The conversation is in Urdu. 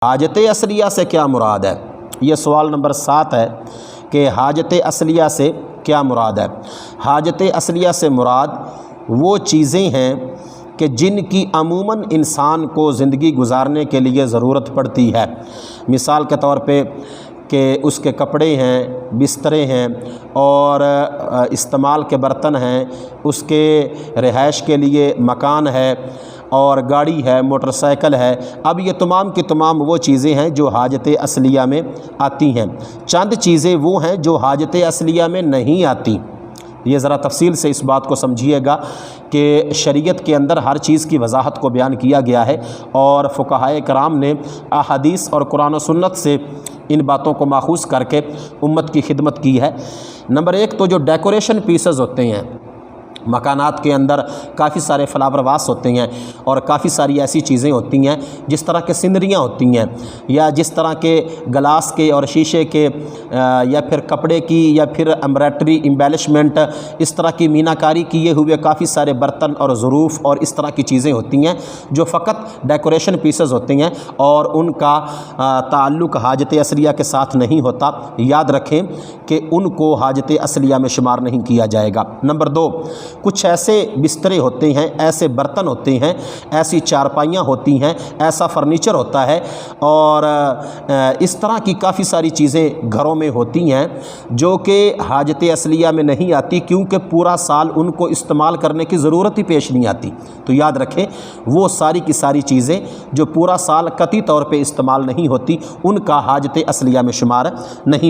حاجت اصلیہ سے کیا مراد ہے؟ یہ سوال نمبر 7 ہے کہ حاجت اصلیہ سے کیا مراد ہے۔ حاجت اصلیہ سے مراد وہ چیزیں ہیں کہ جن کی عموماً انسان کو زندگی گزارنے کے لیے ضرورت پڑتی ہے۔ مثال کے طور پہ کہ اس کے کپڑے ہیں، بسترے ہیں اور استعمال کے برتن ہیں، اس کے رہائش کے لیے مکان ہے اور گاڑی ہے، موٹر سائیکل ہے۔ اب یہ تمام کی تمام وہ چیزیں ہیں جو حاجت اصلیہ میں آتی ہیں۔ چند چیزیں وہ ہیں جو حاجت اصلیہ میں نہیں آتی۔ یہ ذرا تفصیل سے اس بات کو سمجھیے گا کہ شریعت کے اندر ہر چیز کی وضاحت کو بیان کیا گیا ہے اور فقہائے کرام نے احادیث اور قرآن و سنت سے ان باتوں کو ماخوذ کر کے امت کی خدمت کی ہے۔ نمبر 1 تو جو ڈیکوریشن پیسز ہوتے ہیں، مکانات کے اندر کافی سارے فلاور واس ہوتے ہیں اور کافی ساری ایسی چیزیں ہوتی ہیں جس طرح کے سینریاں ہوتی ہیں یا جس طرح کے گلاس کے اور شیشے کے یا پھر کپڑے کی یا پھر ایمبرائڈری امبیلشمنٹ، اس طرح کی میناکاری کیے ہوئے کافی سارے برتن اور ظروف اور اس طرح کی چیزیں ہوتی ہیں جو فقط ڈیکوریشن پیسز ہوتے ہیں اور ان کا تعلق حاجت اصلیہ کے ساتھ نہیں ہوتا۔ یاد رکھیں کہ ان کو حاجت اصلیہ میں شمار نہیں کیا جائے گا۔ نمبر 2، کچھ ایسے بسترے ہوتے ہیں، ایسے برتن ہوتے ہیں، ایسی چارپائیاں ہوتی ہیں، ایسا فرنیچر ہوتا ہے اور اس طرح کی کافی ساری چیزیں گھروں میں ہوتی ہیں جو کہ حاجت اصلیہ میں نہیں آتی، کیونکہ پورا سال ان کو استعمال کرنے کی ضرورت ہی پیش نہیں آتی۔ تو یاد رکھیں وہ ساری کی ساری چیزیں جو پورا سال قطعی طور پہ استعمال نہیں ہوتی، ان کا حاجت اصلیہ میں شمار نہیں ہوتا۔